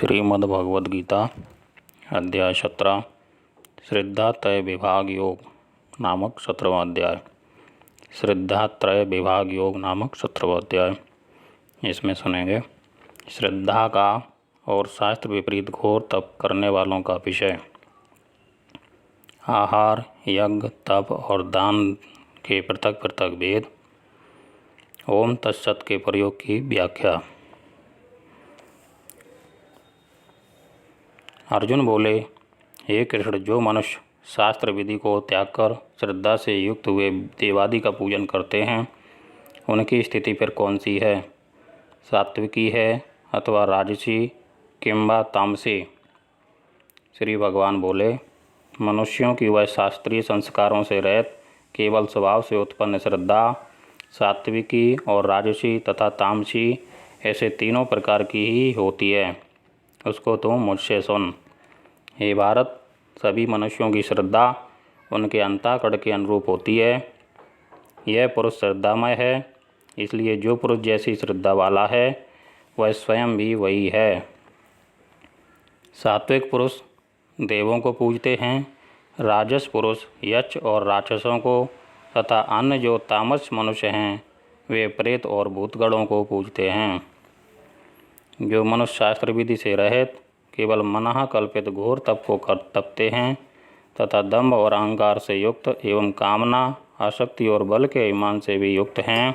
श्रीमद्भगवद्गीता अध्याय 17 श्रद्धात्रय विभाग योग नामक 17वां अध्याय। श्रद्धात्रय विभाग योग नामक 17वां अध्याय। इसमें सुनेंगे श्रद्धा का और शास्त्र विपरीत घोर तप करने वालों का विषय। आहार, यज्ञ, तप और दान के पृथक पृथक भेद। ओम तत्सत के प्रयोग की व्याख्या। अर्जुन बोले, हे कृष्ण, जो मनुष्य शास्त्र विधि को त्याग कर श्रद्धा से युक्त हुए देवादि का पूजन करते हैं, उनकी स्थिति फिर कौन सी है? सात्विकी है अथवा राजसी किंबा तामसी? श्री भगवान बोले, मनुष्यों की वह शास्त्रीय संस्कारों से रहित केवल स्वभाव से उत्पन्न श्रद्धा सात्विकी और राजसी तथा तामसी ऐसे तीनों प्रकार की ही होती है। उसको तुम मुझसे सुन। हे भारत, सभी मनुष्यों की श्रद्धा उनके अंतःकरण के अनुरूप होती है। यह पुरुष श्रद्धामय है, इसलिए जो पुरुष जैसी श्रद्धा वाला है वह स्वयं भी वही है। सात्विक पुरुष देवों को पूजते हैं, राजस पुरुष यक्ष और राक्षसों को तथा अन्य जो तामस मनुष्य हैं वे प्रेत और भूतगणों को पूजते हैं। जो मनुष्य शास्त्र विधि से रहित केवल मनः कल्पित घोर तप को कर तपते हैं तथा दंभ और अहंकार से युक्त एवं कामना, आसक्ति और बल के अभिमान से भी युक्त हैं,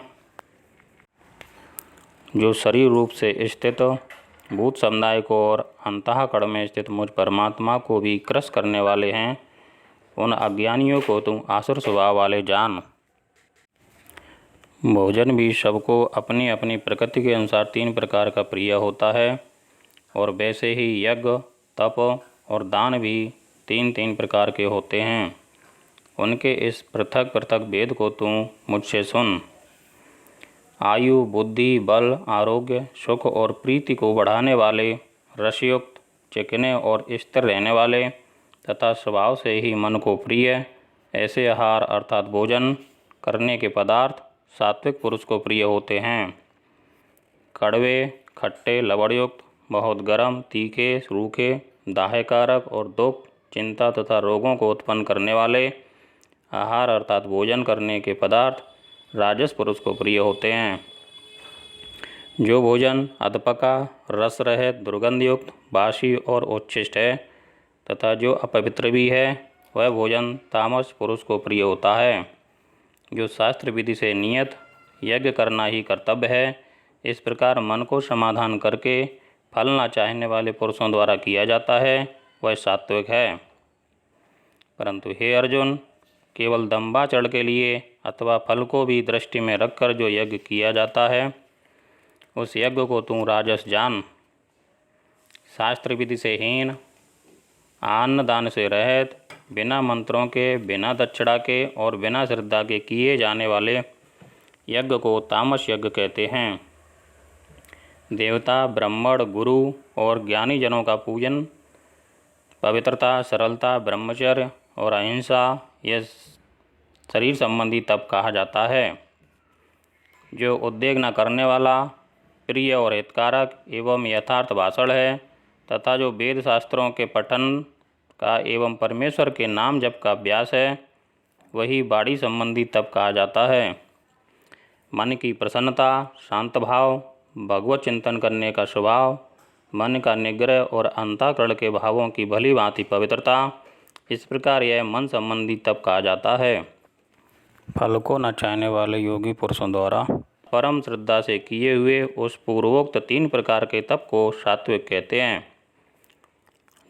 जो शरीर रूप से स्थित भूत समुदाय को और अंतःकरण में स्थित मुझ परमात्मा को भी क्रस करने वाले हैं, उन अज्ञानियों को तुम आसुर स्वभाव वाले जान। भोजन भी सबको अपनी अपनी प्रकृति के अनुसार 3 प्रकार का प्रिय होता है और वैसे ही यज्ञ, तप और दान भी 3 प्रकार के होते हैं। उनके इस पृथक पृथक भेद को तुम मुझसे सुन। आयु, बुद्धि, बल, आरोग्य, सुख और प्रीति को बढ़ाने वाले, रसयुक्त, चिकने और स्थिर रहने वाले तथा स्वभाव से ही मन को प्रिय ऐसे आहार अर्थात भोजन करने के पदार्थ सात्विक पुरुष को प्रिय होते हैं। कड़वे, खट्टे, लवणयुक्त, बहुत गर्म, तीखे, रूखे, दाहकारक और दुख, चिंता तथा रोगों को उत्पन्न करने वाले आहार अर्थात भोजन करने के पदार्थ राजस पुरुष को प्रिय होते हैं। जो भोजन अधपका, रस रहित, दुर्गंधयुक्त, बासी और उच्छिष्ट है तथा जो अपवित्र भी है वह भोजन तामस पुरुष को प्रिय होता है। जो शास्त्र विधि से नियत यज्ञ करना ही कर्तव्य है, इस प्रकार मन को समाधान करके फल न चाहने वाले पुरुषों द्वारा किया जाता है, वह सात्विक है। परंतु हे अर्जुन, केवल दंभाचरण के लिए अथवा फल को भी दृष्टि में रखकर जो यज्ञ किया जाता है, उस यज्ञ को तू राजस जान। शास्त्र विधि से हीन, अन्न दान से रहित, बिना मंत्रों के, बिना दक्षिणा के और बिना श्रद्धा के किए जाने वाले यज्ञ को तामस यज्ञ कहते हैं। देवता, ब्राह्मण, गुरु और ज्ञानी जनों का पूजन पवित्रता, सरलता, ब्रह्मचर्य और अहिंसा यह शरीर संबंधी तप कहा जाता है। जो उद्वेग न करने वाला, प्रिय और हितकारक एवं यथार्थ भाषण है तथा जो वेद शास्त्रों के पठन का एवं परमेश्वर के नाम जप का अभ्यास है, वही वाणी संबंधी तप कहा जाता है। मन की प्रसन्नता, शांत भाव, भगवत चिंतन करने का स्वभाव, मन का निग्रह और अंतःकरण के भावों की भली भांति पवित्रता, इस प्रकार यह मन संबंधी तप कहा जाता है। फल को न चाहने वाले योगी पुरुषों द्वारा परम श्रद्धा से किए हुए उस पूर्वोक्त 3 प्रकार के तप को सात्विक कहते हैं।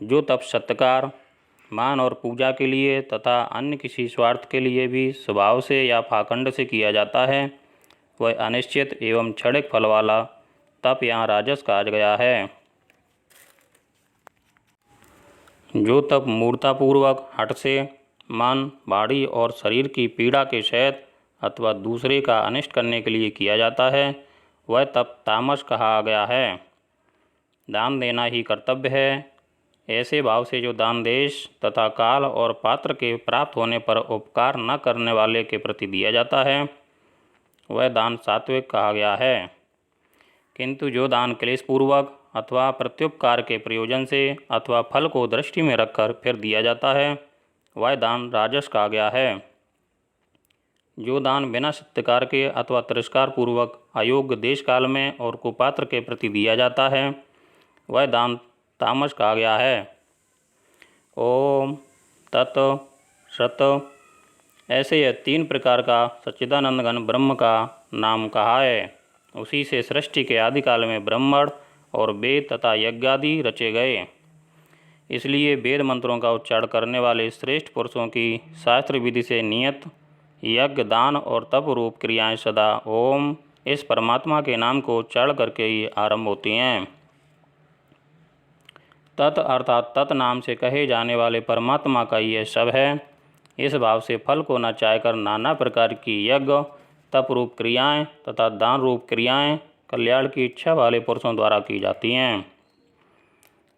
जो तप सत्कार, मान और पूजा के लिए तथा अन्य किसी स्वार्थ के लिए भी स्वभाव से या पाखंड से किया जाता है, वह अनिश्चित एवं क्षणिक फल वाला तप यहाँ राजस कहा गया है। जो तप मूर्तापूर्वक हठ से मन, वाणी और शरीर की पीड़ा के सहित अथवा दूसरे का अनिष्ट करने के लिए किया जाता है, वह तप तामस कहा गया है। दान देना ही कर्तव्य है, ऐसे भाव से जो दान देश तथा काल और पात्र के प्राप्त होने पर उपकार न करने वाले के प्रति दिया जाता है, वह दान सात्विक कहा गया है। किंतु जो दान क्लेशपूर्वक अथवा प्रत्युपकार के प्रयोजन से अथवा फल को दृष्टि में रखकर फिर दिया जाता है वह दान राजस कहा गया है। जो दान बिना सत्कार के अथवा तिरस्कार पूर्वक अयोग्य देश काल में और कुपात्र के प्रति दिया जाता है वह दान तामस कहा गया है। ओम तत् सत। ऐसे यह 3 प्रकार का सच्चिदानंद घन ब्रह्म का नाम कहा है। उसी से सृष्टि के आदिकाल में ब्रह्मांड और वेद तथा यज्ञ आदि रचे गए। इसलिए वेद मंत्रों का उच्चारण करने वाले श्रेष्ठ पुरुषों की शास्त्र विधि से नियत यज्ञ दान और तप रूप क्रियाएं सदा ओम इस परमात्मा के नाम को उच्चारण करके ही आरंभ होती हैं। तत् अर्थात तत् नाम से कहे जाने वाले परमात्मा का यह सब है। इस भाव से फल को न चाहकर नाना प्रकार की यज्ञ तप रूप क्रियाएं तथा दान रूप क्रियाएं कल्याण की इच्छा वाले पुरुषों द्वारा की जाती हैं।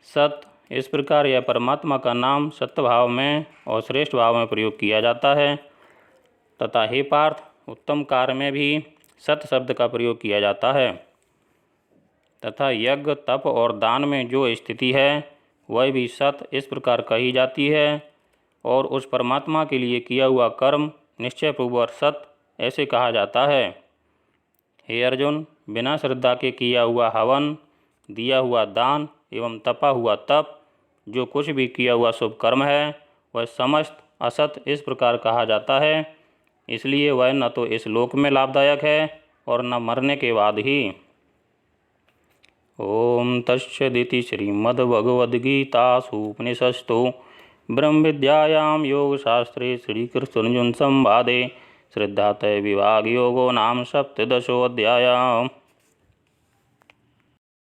सत। इस प्रकार यह परमात्मा का नाम सत्य भाव में और श्रेष्ठ भाव में प्रयोग किया जाता है तथा हे पार्थ उत्तम कार्य में भी सत शब्द का प्रयोग किया जाता है तथा यज्ञ तप और दान में जो स्थिति है वह भी सत इस प्रकार कही जाती है और उस परमात्मा के लिए किया हुआ कर्म निश्चय पूर्वक सत ऐसे कहा जाता है। हे अर्जुन, बिना श्रद्धा के किया हुआ हवन, दिया हुआ दान एवं तपा हुआ तप, जो कुछ भी किया हुआ शुभ कर्म है वह समस्त असत इस प्रकार कहा जाता है। इसलिए वह न तो इस लोक में लाभदायक है और न मरने के बाद ही। ओम तत्सदिति श्रीमद्भगवद्गीतासु उपनिषत्सु ब्रह्म विद्यायां योगशास्त्रे श्रीकृष्णार्जुन संवादे श्रद्धात्रय विभाग योगो नाम 17 अध्याय।